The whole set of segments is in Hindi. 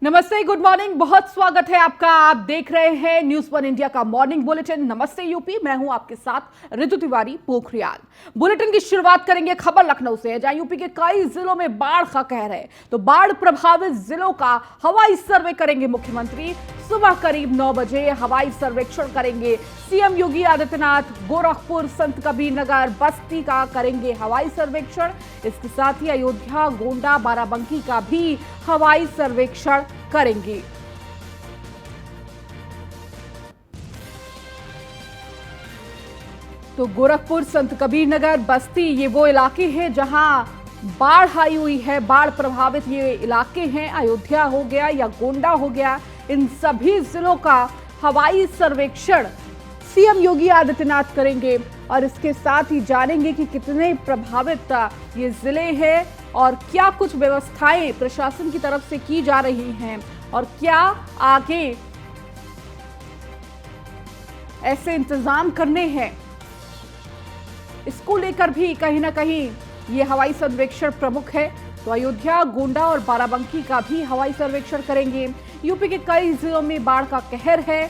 नमस्ते, गुड मॉर्निंग। बहुत स्वागत है आपका। आप देख रहे हैं न्यूज़ वन इंडिया का मॉर्निंग बुलेटिन। नमस्ते यूपी, मैं हूं आपके साथ ऋतु तिवारी पोखरियाल। बुलेटिन की शुरुआत करेंगे खबर लखनऊ से, जहां यूपी के कई जिलों में बाढ़ का कहर है। तो बाढ़ प्रभावित जिलों का हवाई सर्वे करेंगे मुख्यमंत्री। सुबह करीब 9 बजे हवाई सर्वेक्षण करेंगे सीएम योगी आदित्यनाथ। गोरखपुर, संत कबीर नगर, बस्ती का करेंगे हवाई सर्वेक्षण। इसके साथ ही अयोध्या, गोंडा, बाराबंकी का भी हवाई सर्वेक्षण करेंगे। तो गोरखपुर, संत कबीर नगर, बस्ती, ये वो इलाके हैं जहां बाढ़ आई हुई है। बाढ़ प्रभावित ये इलाके हैं। अयोध्या हो गया या गोंडा हो गया, इन सभी जिलों का हवाई सर्वेक्षण सीएम योगी आदित्यनाथ करेंगे। और इसके साथ ही जानेंगे कि कितने प्रभावित ये जिले हैं और क्या कुछ व्यवस्थाएं प्रशासन की तरफ से की जा रही हैं और क्या आगे ऐसे इंतजाम करने हैं। इसको लेकर भी कहीं ना कहीं ये हवाई सर्वेक्षण प्रमुख है। तो अयोध्या, गोंडा और बाराबंकी का भी हवाई सर्वेक्षण करेंगे। यूपी के कई जिलों में बाढ़ का कहर है।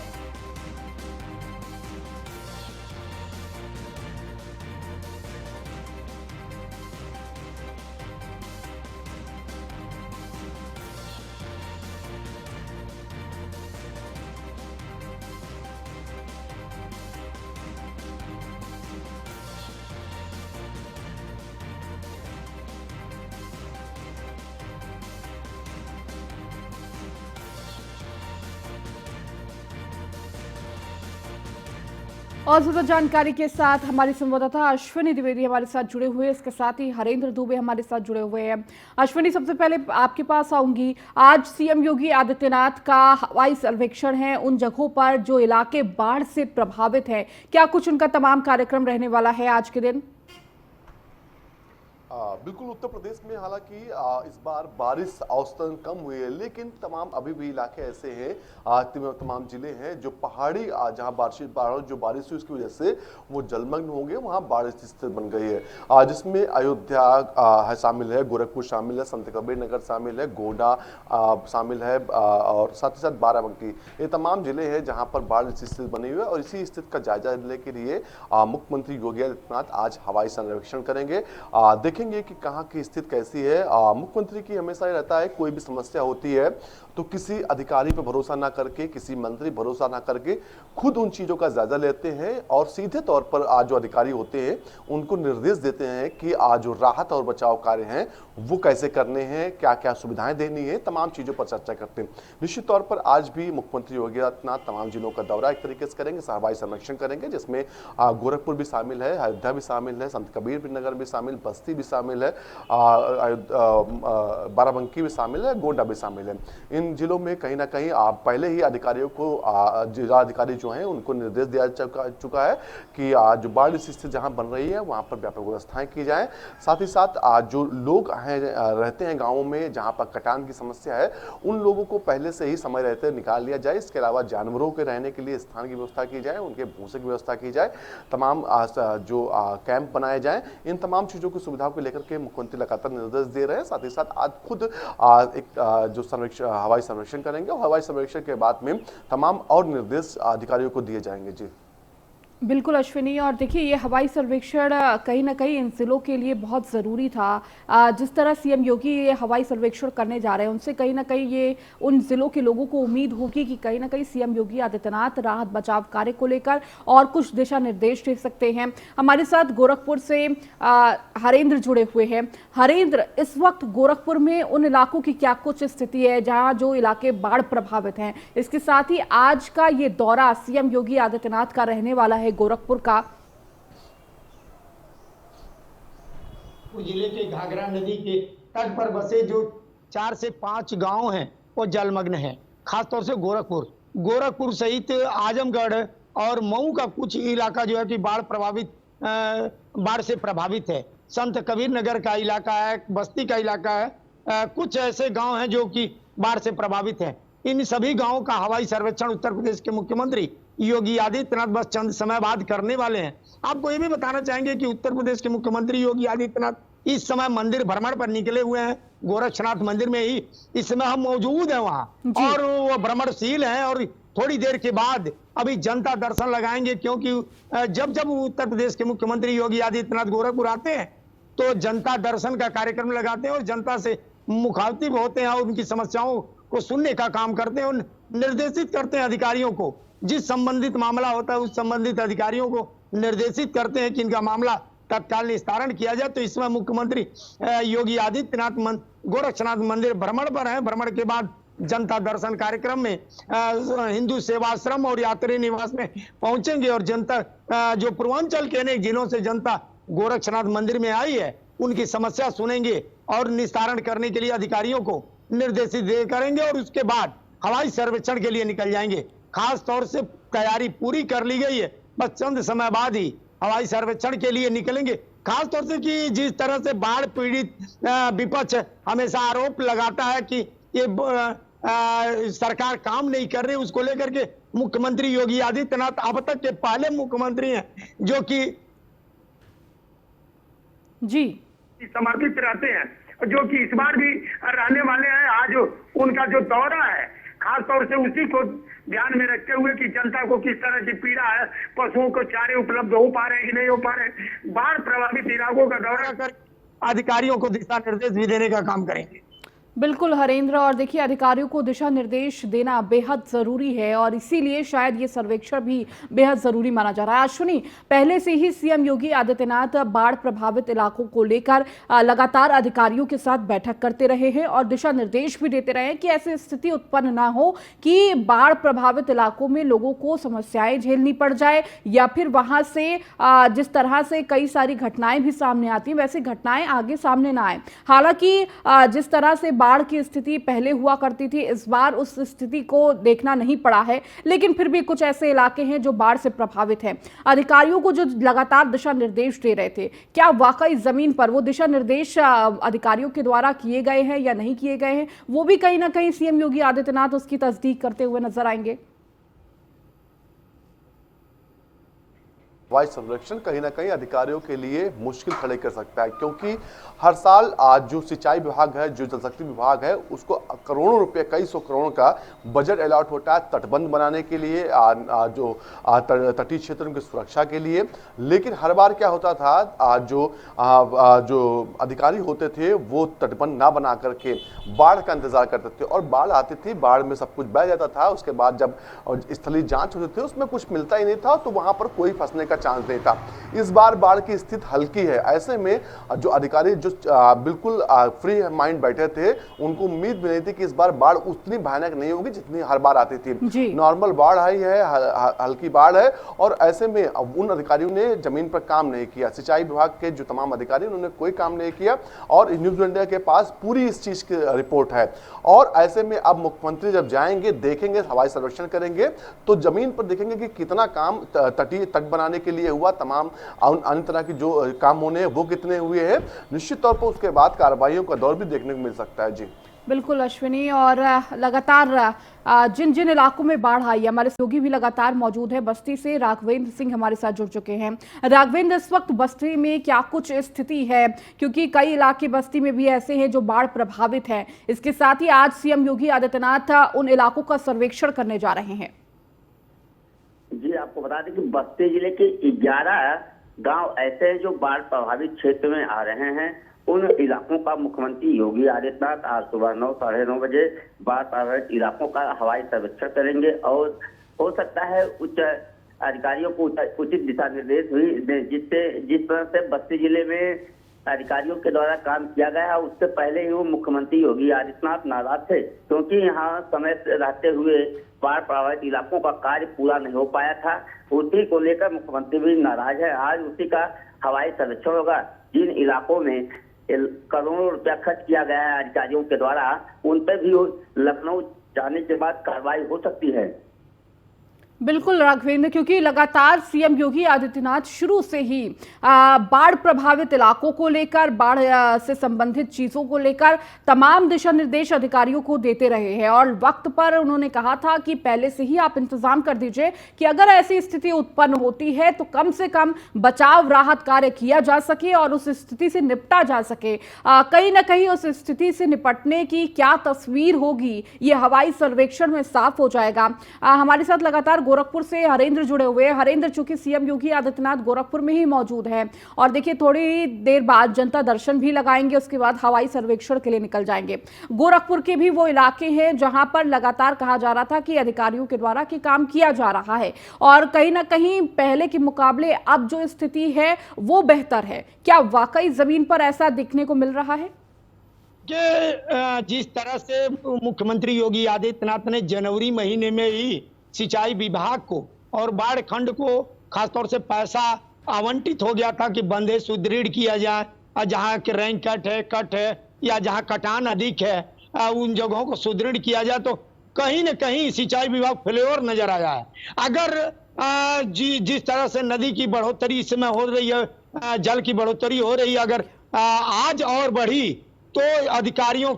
और ज्यादा जानकारी के साथ हमारी संवाददाता अश्विनी द्विवेदी हमारे साथ जुड़े हुए हैं। इसके साथ ही हरेंद्र दुबे हमारे साथ जुड़े हुए हैं। अश्विनी, सबसे पहले आपके पास आऊंगी। आज सीएम योगी आदित्यनाथ का हवाई सर्वेक्षण है उन जगहों पर जो इलाके बाढ़ से प्रभावित हैं। क्या कुछ उनका तमाम कार्यक्रम रहने वाला है आज के दिन? बिल्कुल। उत्तर प्रदेश में हालांकि इस बार बारिश औसतन कम हुई है, लेकिन तमाम अभी भी इलाके ऐसे हैं, तमाम जिले हैं जो पहाड़ी जहां बारिश हुई उसकी वजह से वो जलमग्न हो गए, वहां बाढ़ की स्थिति बन गई है। जिसमें अयोध्या है शामिल है, गोरखपुर शामिल है, संत कबीर नगर शामिल है, गोंडा शामिल है और साथ ही साथ बाराबंकी, ये तमाम जिले हैं जहाँ पर बाढ़ की स्थिति बनी हुई है। और इसी स्थिति का जायजा लेने के लिए मुख्यमंत्री योगी आदित्यनाथ आज हवाई सर्वेक्षण करेंगे। देखेंगे कि कहां की स्थिति कैसी है। मुख्यमंत्री की हमेशा ही रहता है, कोई भी समस्या होती है तो किसी अधिकारी पर भरोसा ना करके, किसी मंत्री भरोसा ना करके खुद उन चीजों का जायजा लेते हैं और सीधे तौर पर आज जो अधिकारी होते हैं उनको निर्देश देते हैं कि आज जो राहत और बचाव कार्य हैं वो कैसे करने हैं, क्या क्या सुविधाएं देनी है, तमाम चीजों पर चर्चा करते हैं। निश्चित तौर पर आज भी मुख्यमंत्री योगी आदित्यनाथ तमाम जिलों का दौरा एक तरीके से करेंगे, हवाई सर्वेक्षण करेंगे, जिसमें गोरखपुर भी शामिल है, अयोध्या भी शामिल है, संत कबीर नगर भी शामिल, बस्ती भी शामिल है, बाराबंकी भी शामिल है, गोंडा भी शामिल है। इन जिलों में कहीं ना कहीं पहले ही अधिकारियों को, जिला अधिकारी जो हैं उनको निर्देश दिया चुका है कि जो बाढ़ स्थिति जहां बन रही है वहां पर व्यापक व्यवस्थाएं की जाएं। साथ ही साथ जो लोग हैं रहते हैं गांवों में जहां पर कटान की समस्या है, उन लोगों को पहले से ही समय रहते निकाल लिया जाए। इसके अलावा जानवरों के रहने के लिए स्थान की व्यवस्था की जाए, उनके भूसे की व्यवस्था की जाए, तमाम जो कैंप बनाए जाएं। इन तमाम चीजों की सुविधाओं को लेकर के मुख्यमंत्री लगातार निर्देश दे रहे हैं। साथ ही साथ आज खुद एक जो सर्वेक्षण, हवाई सर्वेक्षण करेंगे और हवाई सर्वेक्षण के बाद में तमाम और निर्देश अधिकारियों को दिए जाएंगे। जी बिल्कुल अश्विनी, और देखिए ये हवाई सर्वेक्षण कहीं ना कहीं इन जिलों के लिए बहुत ज़रूरी था। जिस तरह सीएम योगी ये हवाई सर्वेक्षण करने जा रहे हैं, उनसे कहीं ना कहीं ये उन जिलों के लोगों को उम्मीद होगी कि कहीं ना कहीं सीएम योगी आदित्यनाथ राहत बचाव कार्य को लेकर और कुछ दिशा निर्देश दे सकते हैं। हमारे साथ गोरखपुर से हरेंद्र जुड़े हुए हैं। हरेंद्र, इस वक्त गोरखपुर में उन इलाकों की क्या कुछ स्थिति है जहाँ जो इलाके बाढ़ प्रभावित हैं? इसके साथ ही आज का ये दौरा सीएम योगी आदित्यनाथ का रहने वाला है गोरखपुर का। जिले के घाघरा नदी के तट पर बसे जो 4 से 5 गांव हैं वो जलमग्न हैं। खासतौर से गोरखपुर सहित आजमगढ़ और मऊ का कुछ इलाका जो है कि बाढ़ से प्रभावित है। संत कबीर नगर का इलाका है, बस्ती का इलाका है, कुछ ऐसे गांव हैं जो कि बाढ़ से प्रभावित हैं। इन सभी गांवों का हवाई सर्वेक्षण उत्तर प्रदेश के मुख्यमंत्री योगी आदित्यनाथ बस चंद समय बाद करने वाले हैं। आपको ये भी बताना चाहेंगे कि उत्तर प्रदेश के मुख्यमंत्री योगी आदित्यनाथ इस समय मंदिर भ्रमण पर निकले हुए हैं, गोरक्षनाथ मंदिर में ही इस समय हम मौजूद हैं वहां, जी। और वो भ्रमणशील हैं। और थोड़ी देर के बाद अभी जनता दर्शन लगाएंगे, क्योंकि जब जब उत्तर प्रदेश के मुख्यमंत्री योगी आदित्यनाथ गोरखपुर आते हैं तो जनता दर्शन का कार्यक्रम लगाते हैं और जनता से मुखातिब होते हैं और उनकी समस्याओं को सुनने का काम करते हैं और निर्देशित करते हैं अधिकारियों को। जिस संबंधित मामला होता है उस संबंधित अधिकारियों को निर्देशित करते हैं कि इनका मामला तत्काल निस्तारण किया जाए। तो इसमें मुख्यमंत्री योगी आदित्यनाथ गोरक्षनाथ मंदिर भ्रमण पर है। भ्रमण के बाद जनता दर्शन कार्यक्रम में हिंदू सेवाश्रम और यात्री निवास में पहुंचेंगे और जनता जो पूर्वांचल के अनेक जिलों से जनता गोरक्षनाथ मंदिर में आई है उनकी समस्या सुनेंगे और निस्तारण करने के लिए अधिकारियों को निर्देशित करेंगे और उसके बाद हवाई सर्वेक्षण के लिए निकल जाएंगे। खास तौर से तैयारी पूरी कर ली गई है, बस चंद समय बाद ही हवाई सर्वेक्षण के लिए निकलेंगे। खास तौर से कि जिस तरह से बाढ़ पीड़ित विपक्ष हमेशा आरोप लगाता है कि ये सरकार काम नहीं कर रही, उसको लेकर के मुख्यमंत्री योगी आदित्यनाथ अब तक के पहले मुख्यमंत्री हैं जो कि जी समर्पित रहते हैं, जो कि इस बार भी रहने वाले हैं। आज उनका जो दौरा है खास तौर से उसी को ध्यान में रखते हुए कि जनता को किस तरह की पीड़ा है, पशुओं को चारे उपलब्ध हो पा रहे हैं कि नहीं हो पा रहे हैं, बाढ़ प्रभावित इलाकों का दौरा कर अधिकारियों को दिशा निर्देश भी देने का काम करेंगे। बिल्कुल हरेंद्र, और देखिए अधिकारियों को दिशा निर्देश देना बेहद जरूरी है और इसीलिए शायद ये सर्वेक्षण भी बेहद जरूरी माना जा रहा है। अश्विनी, पहले से ही सीएम योगी आदित्यनाथ बाढ़ प्रभावित इलाकों को लेकर लगातार अधिकारियों के साथ बैठक करते रहे हैं और दिशा निर्देश भी देते रहे हैं कि ऐसी स्थिति उत्पन्न ना हो कि बाढ़ प्रभावित इलाकों में लोगों को समस्याएं झेलनी पड़ जाए या फिर वहां से जिस तरह से कई सारी घटनाएं भी सामने आती हैं वैसी घटनाएं आगे सामने ना आए। हालांकि जिस तरह से बाढ़ की स्थिति पहले हुआ करती थी, इस बार उस स्थिति को देखना नहीं पड़ा है, लेकिन फिर भी कुछ ऐसे इलाके हैं जो बाढ़ से प्रभावित हैं। अधिकारियों को जो लगातार दिशा निर्देश दे रहे थे, क्या वाकई जमीन पर वो दिशा निर्देश अधिकारियों के द्वारा किए गए हैं या नहीं किए गए हैं, वो भी कहीं ना कहीं सीएम योगी आदित्यनाथ उसकी तस्दीक करते हुए नजर आएंगे? हवाई सर्वेक्षण कहीं ना कहीं अधिकारियों के लिए मुश्किल खड़े कर सकता है, क्योंकि हर साल आज जो सिंचाई विभाग है, जो जल शक्ति विभाग है, उसको करोड़ों रुपए, कई सौ करोड़ का बजट अलॉट होता है तटबंध बनाने के लिए, जो तटीय क्षेत्रों की सुरक्षा के लिए। लेकिन हर बार क्या होता था, जो अधिकारी होते थे वो तटबंध ना बना करके बाढ़ का इंतजार करते थे और बाढ़ आती थी, बाढ़ में सब कुछ बह जाता था। उसके बाद जब स्थलीय जांच होती थी उसमें कुछ मिलता ही नहीं था, तो वहां पर कोई फंसने का चांस नहीं था। इस बार बाढ़ की स्थिति हल्की है, ऐसे में जो अधिकारी जो बिल्कुल फ्री माइंड बैठे थे, उनको उम्मीद भी नहीं थी कि इस बार बाढ़ उतनी भयानक नहीं होगी जितनी हर बार आती थी। नॉर्मल बाढ़ आई है, हल्की बाढ़ है, और ऐसे में उन अधिकारियों ने जमीन पर काम नहीं किया। सिंचाई विभाग के जो तमाम अधिकारी उन्होंने कोई काम नहीं किया और न्यूज इंडिया के पास पूरी इस चीज की रिपोर्ट है। और ऐसे में अब मुख्यमंत्री जब जाएंगे, देखेंगे, हवाई सर्वेक्षण करेंगे, तो जमीन पर देखेंगे कि कितना काम तट बनाने के लिए हुआ, तमाम अन्य तरह की जो काम होने वो कितने हुए हैं। निश्चित तौर पर उसके बाद कार्रवाइयों का दौर भी देखने को मिल सकता है। जी बिल्कुल अश्विनी, और लगातार जिन जिन इलाकों में बाढ़ आई, हमारे सहयोगी भी लगातार मौजूद है बस्ती से, राघवेंद्र सिंह हमारे साथ जुड़ चुके हैं। राघवेंद्र, इस वक्त बस्ती में क्या कुछ स्थिति है, क्योंकि कई इलाके बस्ती में भी ऐसे हैं जो बाढ़ प्रभावित हैं। इसके साथ ही आज सीएम योगी आदित्यनाथ उन इलाकों का सर्वेक्षण करने जा रहे हैं। जी, आपको बता दें कि बस्ती जिले के 11 गांव ऐसे हैं जो बाढ़ प्रभावित क्षेत्र में आ रहे हैं। उन इलाकों का मुख्यमंत्री योगी आदित्यनाथ आज सुबह 9, साढ़े 9 बजे बाढ़ प्रभावित इलाकों का हवाई सर्वेक्षण करेंगे और हो सकता है उच्च अधिकारियों को उचित दिशा निर्देश भी दें, जिस तरह से बस्ती जिले में अधिकारियों के द्वारा काम किया गया। उससे पहले ही वो मुख्यमंत्री योगी आदित्यनाथ नाराज थे, क्योंकि यहाँ समय से रहते हुए बाढ़ प्रभावित इलाकों का कार्य पूरा नहीं हो पाया था। उसी को लेकर मुख्यमंत्री भी नाराज है। आज उसी का हवाई सर्वेक्षण होगा। जिन इलाकों में करोड़ों रुपया खर्च किया गया है अधिकारियों के द्वारा, उन पर भी लखनऊ जाने के बाद कार्रवाई हो सकती है। बिल्कुल राघवेंद्र, क्योंकि लगातार सीएम योगी आदित्यनाथ शुरू से ही बाढ़ प्रभावित इलाकों को लेकर, बाढ़ से संबंधित चीजों को लेकर तमाम दिशा निर्देश अधिकारियों को देते रहे हैं और वक्त पर उन्होंने कहा था कि पहले से ही आप इंतजाम कर दीजिए कि अगर ऐसी स्थिति उत्पन्न होती है तो कम से कम बचाव राहत कार्य किया जा सके और उस स्थिति से निपटा जा सके। कहीं ना कहीं उस स्थिति से निपटने की क्या तस्वीर होगी ये हवाई सर्वेक्षण में साफ हो जाएगा। हमारे साथ लगातार गोरखपुर से हरेंद्र जुड़े हुए हैं। हरेंद्र, चूंकि सीएम योगी आदित्यनाथ गोरखपुर में ही मौजूद हैं और देखिए थोड़ी देर बाद जनता दर्शन भी लगाएंगे, उसके बाद हवाई सर्वेक्षण के लिए निकल जाएंगे। गोरखपुर के भी वो इलाके हैं जहां पर लगातार कहा जा रहा था कि अधिकारियों के द्वारा कि काम किया जा रहा है और कहीं ना कहीं पहले के मुकाबले अब जो स्थिति है वो बेहतर है। क्या वाकई जमीन पर ऐसा दिखने को मिल रहा है कि जिस तरह से मुख्यमंत्री योगी आदित्यनाथ ने जनवरी महीने में ही सिंचाई विभाग को और बाढ़ खंड को खासतौर से पैसा आवंटित हो गया था कि बंधे सुदृढ़ किया जाए और जहाँ के रैंक कट है या जहाँ कटान अधिक है उन जगहों को सुदृढ़ किया जाए, तो कहीं न कहीं सिंचाई विभाग फेल्योर नजर आया है। अगर जिस तरह से नदी की बढ़ोतरी इस समय हो रही है, जल की बढ़ोतरी हो रही है, अगर आज और बढ़ी तो अधिकारियों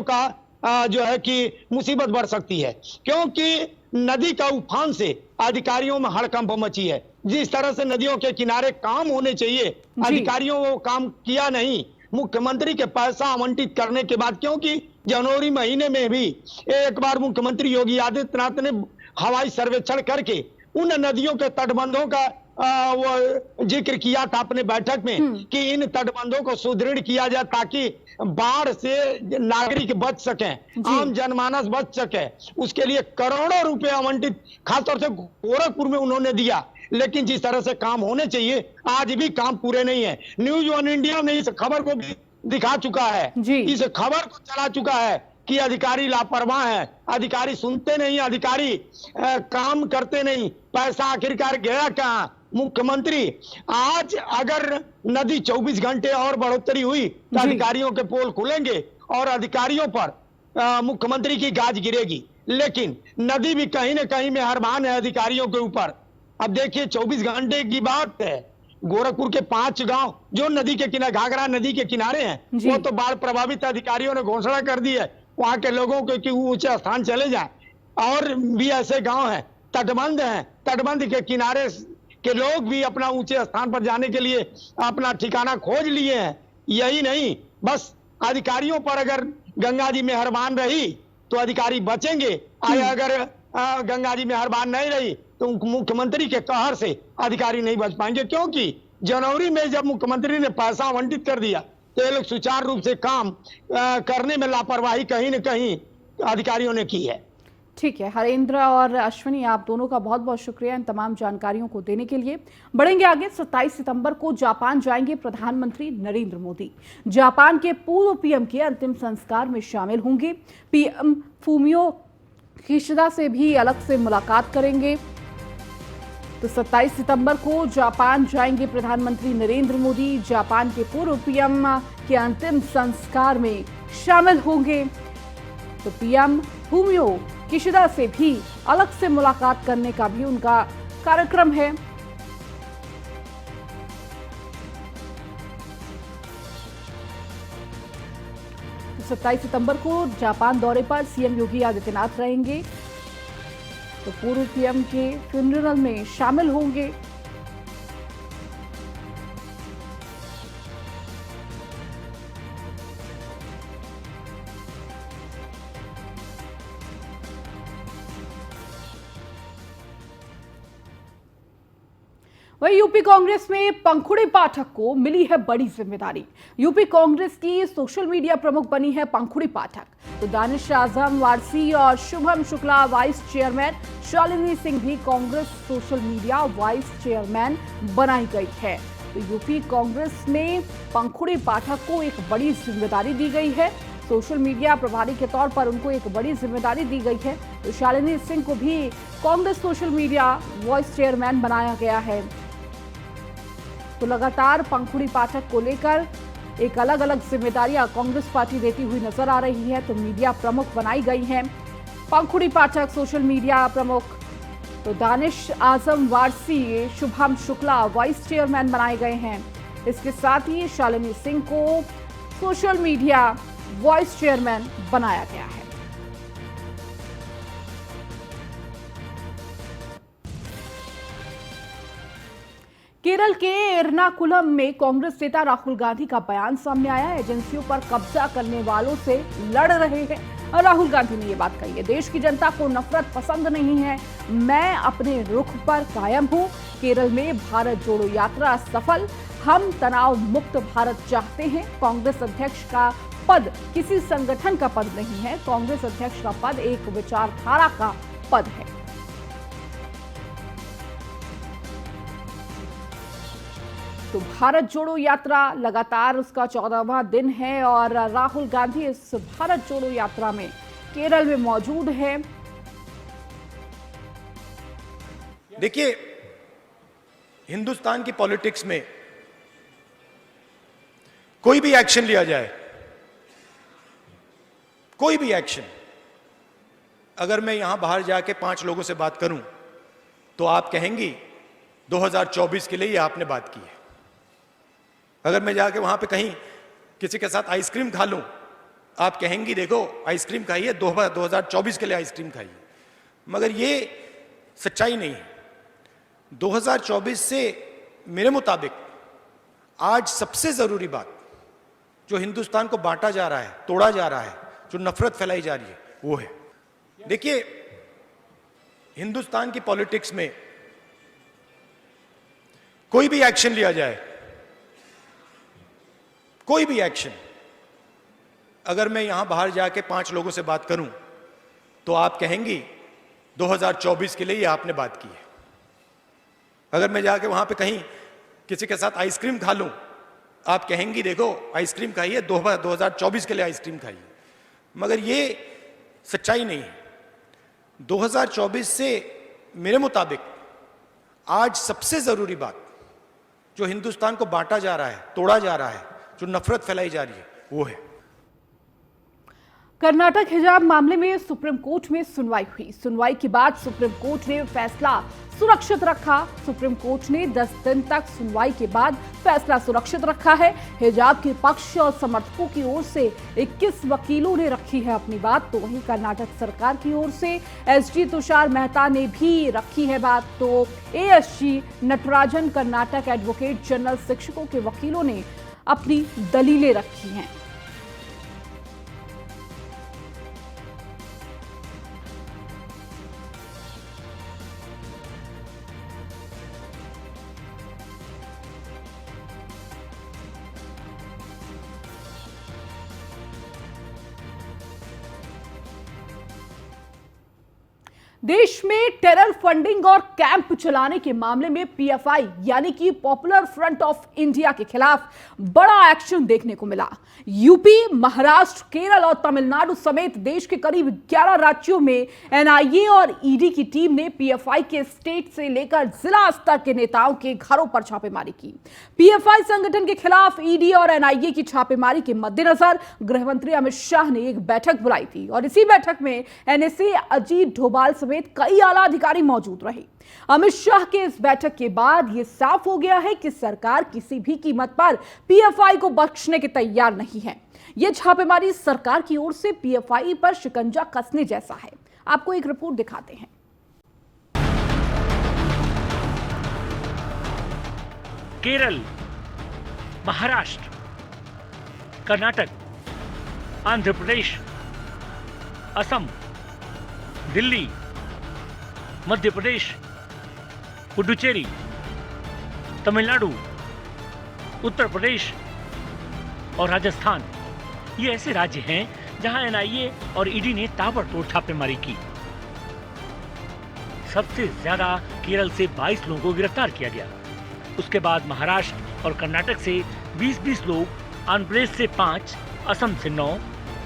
का जो है कि मुसीबत बढ़ सकती है, क्योंकि नदी का उफान से अधिकारियों में हड़कंप मची है। जिस तरह से नदियों के किनारे काम होने चाहिए, अधिकारियों वो काम किया नहीं। मुख्यमंत्री के पैसा आवंटित करने के बाद, क्योंकि जनवरी महीने में भी एक बार मुख्यमंत्री योगी आदित्यनाथ ने हवाई सर्वेक्षण करके उन नदियों के तटबंधों का वो जिक्र किया था अपने बैठक में कि इन तटबंधों को सुदृढ़ किया जाए ताकि बाढ़ से नागरिक बच सकें, आम जनमानस बच सके। उसके लिए करोड़ों रुपए आवंटित खासतौर से गोरखपुर में उन्होंने दिया, लेकिन जिस तरह से काम होने चाहिए आज भी काम पूरे नहीं है। न्यूज वन इंडिया ने इस खबर को भी दिखा चुका है, इस खबर को चला चुका है कि अधिकारी लापरवाह है, अधिकारी सुनते नहीं, अधिकारी काम करते नहीं। पैसा आखिरकार गया कहाँ? मुख्यमंत्री आज अगर नदी 24 घंटे और बढ़ोतरी हुई तो अधिकारियों के पोल खुलेंगे और अधिकारियों पर मुख्यमंत्री की गाज गिरेगी, लेकिन नदी भी कहीं न कहीं मेहरबान है अधिकारियों के ऊपर। अब देखिए 24 घंटे की बात है, गोरखपुर के 5 गांव जो नदी के किनारे, घाघरा नदी के किनारे हैं, वो तो बाढ़ प्रभावित अधिकारियों ने घोषणा कर दी है वहां के लोगों को कि ऊंचे स्थान चले जाएं। और भी ऐसे गांव हैं, तटबंध हैं, तटबंध के किनारे के लोग भी अपना ऊंचे स्थान पर जाने के लिए अपना ठिकाना खोज लिए हैं। यही नहीं, बस अधिकारियों पर अगर गंगा जी मेहरबान रही तो अधिकारी बचेंगे, अगर गंगा जी मेहरबान नहीं रही तो मुख्यमंत्री के कहर से अधिकारी नहीं बच पाएंगे, क्योंकि जनवरी में जब मुख्यमंत्री ने पैसा आवंटित कर दिया तो ये लोग सुचारू रूप से काम करने में लापरवाही कहीं न कहीं अधिकारियों ने की है। ठीक है हरेंद्र और अश्विनी, आप दोनों का बहुत बहुत शुक्रिया इन तमाम जानकारियों को देने के लिए। बढ़ेंगे आगे। 27 सितंबर को जापान जाएंगे प्रधानमंत्री नरेंद्र मोदी। जापान के पूर्व पीएम के अंतिम संस्कार में शामिल होंगे। पीएम फूमियो किशिदा से भी अलग से मुलाकात करेंगे। तो 27 सितंबर को जापान जाएंगे प्रधानमंत्री नरेंद्र मोदी। जापान के पूर्व पीएम के अंतिम संस्कार में शामिल होंगे। तो पीएम फूमियो किशिदा से भी अलग से मुलाकात करने का भी उनका कार्यक्रम है। तो 27 सितंबर को जापान दौरे पर सीएम योगी आदित्यनाथ रहेंगे। तो पूर्व पीएम के फ्यूनरल में शामिल होंगे। वहीं यूपी कांग्रेस में पंखुड़ी पाठक को मिली है बड़ी जिम्मेदारी। यूपी कांग्रेस की सोशल मीडिया प्रमुख बनी है पंखुड़ी पाठक। तो दानिश आजम वारसी और शुभम शुक्ला वाइस चेयरमैन, शालिनी सिंह भी Congress social media vice chairman बनाई गई है। तो यूपी कांग्रेस में पंखुड़ी पाठक को एक बड़ी जिम्मेदारी दी गई है। सोशल मीडिया प्रभारी के तौर पर उनको एक बड़ी जिम्मेदारी दी गई है। तो शालिनी सिंह को भी Congress social media vice chairman बनाया गया है। तो लगातार पंखुड़ी पाठक को लेकर एक अलग अलग जिम्मेदारियां कांग्रेस पार्टी देती हुई नजर आ रही है। तो मीडिया प्रमुख बनाई गई हैं पंखुड़ी पाठक, सोशल मीडिया प्रमुख तो दानिश आजम वारसी, शुभम शुक्ला वाइस चेयरमैन बनाए गए हैं। इसके साथ ही शालिनी सिंह को सोशल मीडिया वाइस चेयरमैन बनाया गया है। केरल के एर्नाकुलम में कांग्रेस नेता राहुल गांधी का बयान सामने आया। एजेंसियों पर कब्जा करने वालों से लड़ रहे हैं। और राहुल गांधी ने यह बात कही है, देश की जनता को नफरत पसंद नहीं है, मैं अपने रुख पर कायम हूं। केरल में भारत जोड़ो यात्रा सफल, हम तनाव मुक्त भारत चाहते हैं। कांग्रेस अध्यक्ष का पद किसी संगठन का पद नहीं है, कांग्रेस अध्यक्ष का पद एक विचारधारा का पद है। तो भारत जोड़ो यात्रा लगातार उसका 14वां दिन है और राहुल गांधी इस भारत जोड़ो यात्रा में केरल में मौजूद है। देखिए, हिंदुस्तान की पॉलिटिक्स में कोई भी एक्शन लिया जाए, कोई भी एक्शन, अगर मैं यहां बाहर जाके 5 लोगों से बात करूं तो आप कहेंगी 2024 के लिए ये आपने बात की है। अगर मैं जाके वहां पे कहीं किसी के साथ आइसक्रीम खा लूं, आप कहेंगी देखो आइसक्रीम खाइए, 2024 के लिए आइसक्रीम खाइए। मगर ये सच्चाई नहीं है। 2024 से मेरे मुताबिक आज सबसे जरूरी बात जो हिंदुस्तान को बांटा जा रहा है, तोड़ा जा रहा है, जो नफरत फैलाई जा रही है, वो है। देखिए, हिंदुस्तान की पॉलिटिक्स में कोई भी एक्शन लिया जाए, कोई भी एक्शन, अगर मैं यहां बाहर जाके 5 लोगों से बात करूं तो आप कहेंगी 2024 के लिए ये आपने बात की है। अगर मैं जाके वहां पे कहीं किसी के साथ आइसक्रीम खा लूं, आप कहेंगी देखो आइसक्रीम खाइए, 2024 के लिए आइसक्रीम खाइए। मगर ये सच्चाई नहीं है। 2024 से मेरे मुताबिक आज सबसे जरूरी बात जो हिंदुस्तान को बांटा जा रहा है, तोड़ा जा रहा है, जो नफरत फैलाई जा रही है, वो है। कर्नाटक हिजाब मामले में सुप्रीम कोर्ट में सुनवाई हुई। सुनवाई के बाद सुप्रीम कोर्ट ने फैसला सुरक्षित रखा। सुप्रीम कोर्ट ने 10 दिन तक सुनवाई के बाद फैसला सुरक्षित रखा है। हिजाब के पक्ष और समर्थकों की ओर से 21 वकीलों ने रखी है अपनी बात, तो वहीं कर्नाटक सरकार की ओर से एसजी तुषार मेहता ने भी रखी है बात। तो ASG Natarajan, Karnataka advocate general, शिक्षकों के वकीलों ने अपनी दलीलें रखी हैं। देश में टेरर फंडिंग और कैंप चलाने के मामले में पीएफआई यानी कि पॉपुलर फ्रंट ऑफ इंडिया के खिलाफ बड़ा एक्शन देखने को मिला। यूपी, महाराष्ट्र, केरल और तमिलनाडु समेत देश के करीब 11 राज्यों में एनआईए और ईडी की टीम ने पीएफआई के स्टेट से लेकर जिला स्तर के नेताओं के घरों पर छापेमारी की। पीएफआई संगठन के खिलाफ ईडी और एनआईए की छापेमारी के मद्देनजर गृह मंत्री अमित शाह ने एक बैठक बुलाई थी और इसी बैठक में एनएसए अजीत डोभाल समेत कई आला अधिकारी मौजूद रहे। अमित शाह के इस बैठक के बाद यह साफ हो गया है कि सरकार किसी भी कीमत पर पीएफआई को बख्शने के तैयार नहीं है। यह छापेमारी सरकार की ओर से पीएफआई पर शिकंजा कसने जैसा है। आपको एक रिपोर्ट दिखाते हैं। केरल, महाराष्ट्र, कर्नाटक, आंध्र प्रदेश, असम, दिल्ली, मध्य प्रदेश, पुडुचेरी, तमिलनाडु, उत्तर प्रदेश और राजस्थान ये ऐसे राज्य हैं जहां एनआईए और ईडी ने ताबड़तोड़ छापेमारी की। सबसे ज्यादा केरल से 22 लोगों को गिरफ्तार किया गया। उसके बाद महाराष्ट्र और कर्नाटक से 20-20 लोग, आंध्र प्रदेश से 5, असम से 9,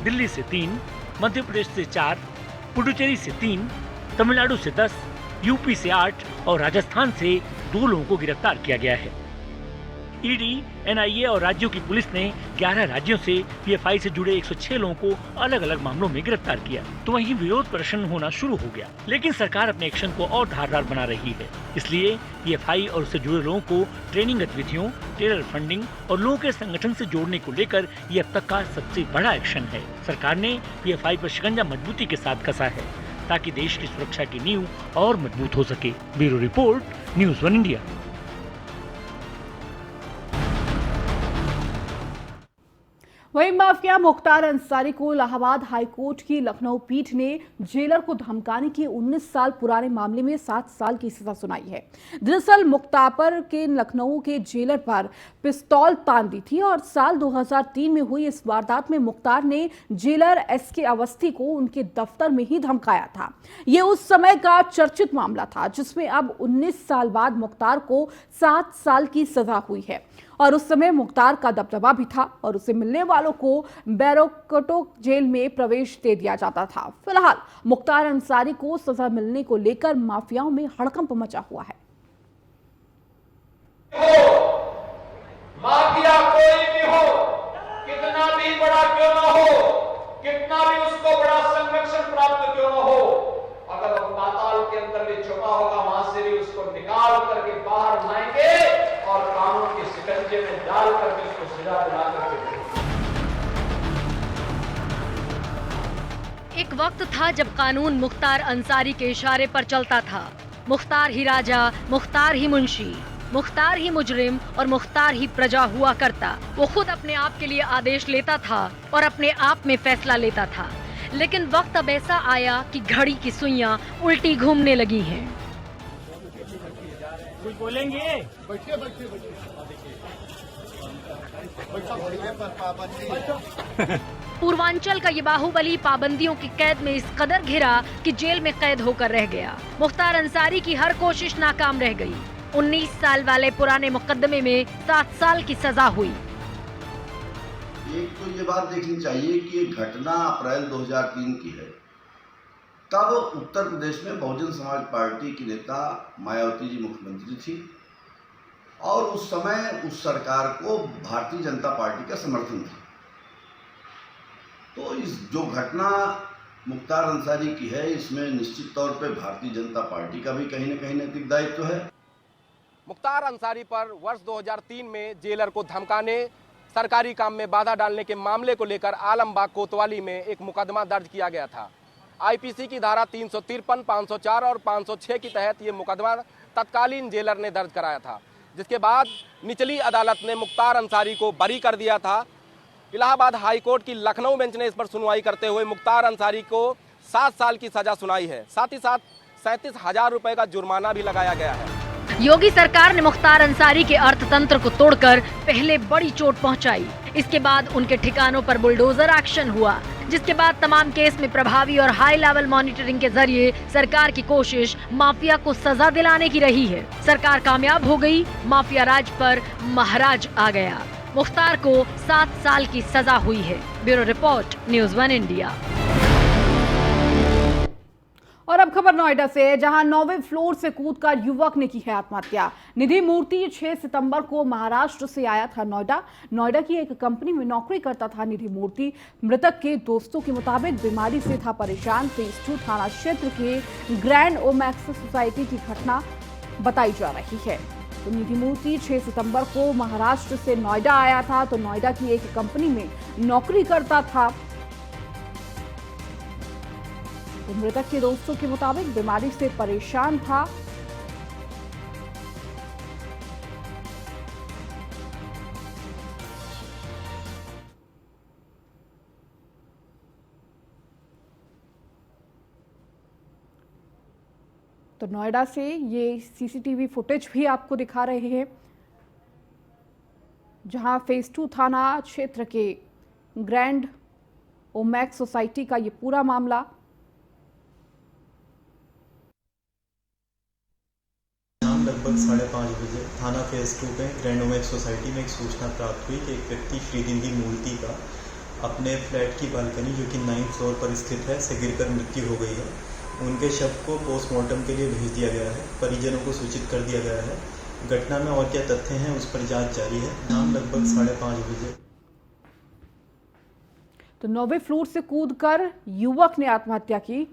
दिल्ली से 3, मध्य प्रदेश से 4, पुडुचेरी से 3, तमिलनाडु से 10, यूपी से 8 और राजस्थान से 2 लोगों को गिरफ्तार किया गया है। ईडी, एनआईए और राज्यों की पुलिस ने 11 राज्यों से पीएफआई से जुड़े 106 लोगों को अलग अलग मामलों में गिरफ्तार किया। तो वहीं विरोध प्रदर्शन होना शुरू हो गया, लेकिन सरकार अपने एक्शन को और धारदार बना रही है। इसलिए पीएफआई और उससे जुड़े लोगों को ट्रेनिंग गतिविधियों, टेरर फंडिंग और लोगों के संगठन से जोड़ने को लेकर ये अब तक का सबसे बड़ा एक्शन है। सरकार ने पीएफआई पर शिकंजा मजबूती के साथ कसा है ताकि देश की सुरक्षा की नींव और मजबूत हो सके। Bureau report, news 1 India. वहीं माफिया मुख्तार अंसारी को इलाहाबाद हाईकोर्ट की लखनऊ पीठ ने जेलर को धमकाने के 19 साल पुराने मामले में 7 साल की सजा सुनाई है। दरअसल मुख्तार के लखनऊ के जेलर पर पिस्तौल तान दी थी और साल 2003 में हुई इस वारदात में मुख्तार ने जेलर एसके अवस्थी को उनके दफ्तर में ही धमकाया था। ये उस समय का चर्चित मामला था जिसमें अब 19 साल बाद मुख्तार को 7 साल की सजा हुई है और उस समय मुख्तार का दबदबा भी था और उसे मिलने वालों को बैरोकटो जेल में प्रवेश दे दिया जाता था। फिलहाल मुख्तार अंसारी को सजा मिलने को लेकर माफियाओं में हड़कंप मचा हुआ है। माफिया कोई भी हो, कितना भी बड़ा क्यों ना हो, कितना भी उसको बड़ा संरक्षण प्राप्त क्यों ना हो, अगर वो पाताल के अंदर भी छुपा होगा वहां से भी उसको निकाल करके बाहर लाएंगे और कानून के शिकंजे में डाल करके उसको सजा दिला करके। एक वक्त था जब कानून मुख्तार अंसारी के इशारे पर चलता था। मुख्तार ही राजा, मुख्तार ही मुंशी, मुख्तार ही मुजरिम और मुख्तार ही प्रजा हुआ करता। वो खुद अपने आप के लिए आदेश लेता था और अपने आप में फैसला लेता था। लेकिन वक्त अब ऐसा आया कि घड़ी की सुइयां उल्टी घूमने लगी हैं। कुछ बोलेंगे? पूर्वांचल का ये बाहुबली पाबंदियों की कैद में इस कदर घिरा कि जेल में कैद होकर रह गया। मुख्तार अंसारी की हर कोशिश नाकाम रह गई। 19 साल वाले पुराने मुकदमे में 7 साल की सजा हुई। एक तो ये बात देखनी चाहिए कि ये घटना अप्रैल 2003 की है। तब उत्तर प्रदेश में बहुजन समाज पार्टी की नेता मायावती जी मुख्यमंत्री थी और उस समय उस सरकार को भारतीय जनता पार्टी का समर्थन था। तो इस जो घटना मुख्तार अंसारी की है, इसमें निश्चित तौर पे भारतीय जनता पार्टी का भी कहीं न कहीं नैतिक दायित्व है। मुख्तार अंसारी पर वर्ष 2003 में जेलर को धमकाने, सरकारी काम में बाधा डालने के मामले को लेकर आलमबाग कोतवाली में एक मुकदमा दर्ज किया गया था। आईपीसी की धारा 353, 504 और 506 के तहत ये मुकदमा तत्कालीन जेलर ने दर्ज कराया था, जिसके बाद निचली अदालत ने मुख्तार अंसारी को बरी कर दिया था। इलाहाबाद हाईकोर्ट की लखनऊ बेंच ने इस पर सुनवाई करते हुए मुख्तार अंसारी को 7 साल की सजा सुनाई है। साथ ही साथ 37,000 रुपए का जुर्माना भी लगाया गया है। योगी सरकार ने मुख्तार अंसारी के अर्थतंत्र को तोड़कर पहले बड़ी चोट पहुंचाई। इसके बाद उनके ठिकानों पर बुलडोजर एक्शन हुआ, जिसके बाद तमाम केस में प्रभावी और हाई लेवल मॉनिटरिंग के जरिए सरकार की कोशिश माफिया को सजा दिलाने की रही है। सरकार कामयाब हो गई, माफिया राज पर महाराज आ गया। मुख्तार को 7 साल की सजा हुई है। Bureau report, news 1 India. और अब खबर नोएडा से, जहां 9वें फ्लोर से कूदकर युवक ने की है आत्महत्या। निधि मूर्ति 6 सितंबर को महाराष्ट्र से आया था नोएडा की एक कंपनी में नौकरी करता था निधि मूर्ति। मृतक के दोस्तों के मुताबिक बीमारी से था परेशान। फेज 2 थाना क्षेत्र के ग्रैंड ओमैक्स सोसाइटी की घटना बताई जा रही है। तो निधि मूर्ति 6 सितंबर को महाराष्ट्र से नोएडा आया था। तो नोएडा की एक कंपनी में नौकरी करता था। तो मृतक के दोस्तों के मुताबिक बीमारी से परेशान था। तो नोएडा से ये सीसीटीवी फुटेज भी आपको दिखा रहे हैं, जहां फेज 2 थाना क्षेत्र के ग्रैंड ओमैक्स सोसाइटी का ये पूरा मामला। लगभग 5:30 बजे थाना फेज 2 पे ग्रैंड ओमैक्स सोसाइटी में एक सूचना प्राप्त हुई कि एक व्यक्ति श्री निधि मूर्ति का अपने फ्लैट की बालकनी जो कि 9th फ्लोर पर स्थित है से गिरकर मृत्यु हो गई है। उनके शव को पोस्टमार्टम के लिए भेज दिया गया है। परिजनों को सूचित कर दिया गया है घटना में और क्या तथ्य हैं उस पर जांच जारी है। शाम लगभग 5:30 बजे तो 9वें फ्लोर से कूदकर युवक ने आत्महत्या की।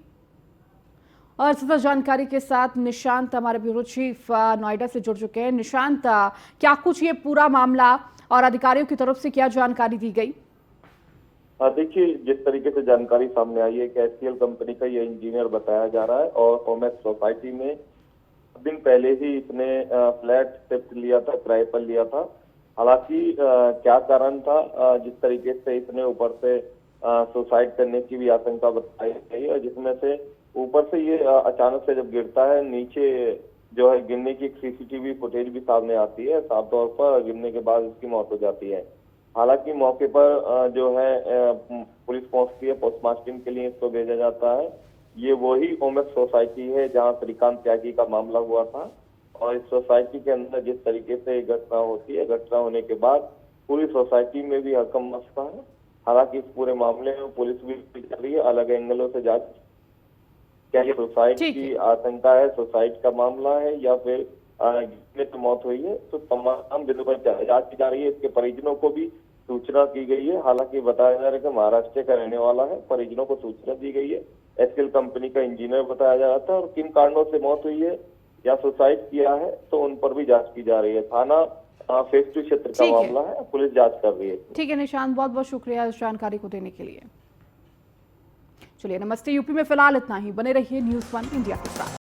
और ज्यादा जानकारी के साथ निशांत हमारे ब्यूरो चीफ नोएडा से जुड़ चुके हैं। निशांत, क्या कुछ ये पूरा मामला और अधिकारियों की तरफ से क्या जानकारी दी गई? देखिए, जिस तरीके से जानकारी सामने आई है कि एचसीएल कंपनी का ये इंजीनियर बताया जा रहा है और ओमेक्स सोसाइटी में दिन पहले ही इसने फ्लैट शिफ्ट लिया था, किराए पर लिया था। हालांकि क्या कारण था, जिस तरीके से इसने ऊपर से सुसाइड करने की भी आशंका बताई गई है, जिसमें से ऊपर से ये अचानक से जब गिरता है नीचे जो है गिरने की एक सीसीटीवी फुटेज भी सामने आती है। साफ तौर पर गिरने के बाद इसकी मौत हो जाती है। हालांकि मौके पर जो है पुलिस पहुंचती है, पोस्टमार्टम के लिए इसको भेजा जाता है। ये वही ओमेक्स सोसाइटी है जहां श्रीकांत त्यागी का मामला हुआ था और इस सोसाइटी के अंदर जिस तरीके से घटना होती है, घटना होने के बाद पूरी सोसाइटी में भी हड़कंप मचता है। हालांकि इस पूरे मामले में पुलिस भी चल रही है, अलग एंगलों से जांच। क्या ये सुसाइड की आशंका है, सुसाइड का मामला है या फिर तो मौत हुई है, तो तमाम बिंदु पर जांच की जा रही है। इसके परिजनों को भी सूचना की गई है। हालांकि बताया जा रहा है कि महाराष्ट्र का रहने वाला है। परिजनों को सूचना दी गई है। एचसीएल कंपनी का इंजीनियर बताया जा रहा था और किन कारणों से मौत हुई है या सुसाइड किया है तो उन पर भी जांच की जा रही है। थाना फेज 2 क्षेत्र का मामला है, पुलिस जांच कर रही है। ठीक है निशांत, बहुत बहुत शुक्रिया इस जानकारी को देने के लिए। चलिए, नमस्ते यूपी में फिलहाल इतना ही। बने रहिए न्यूज़ 1 इंडिया के साथ।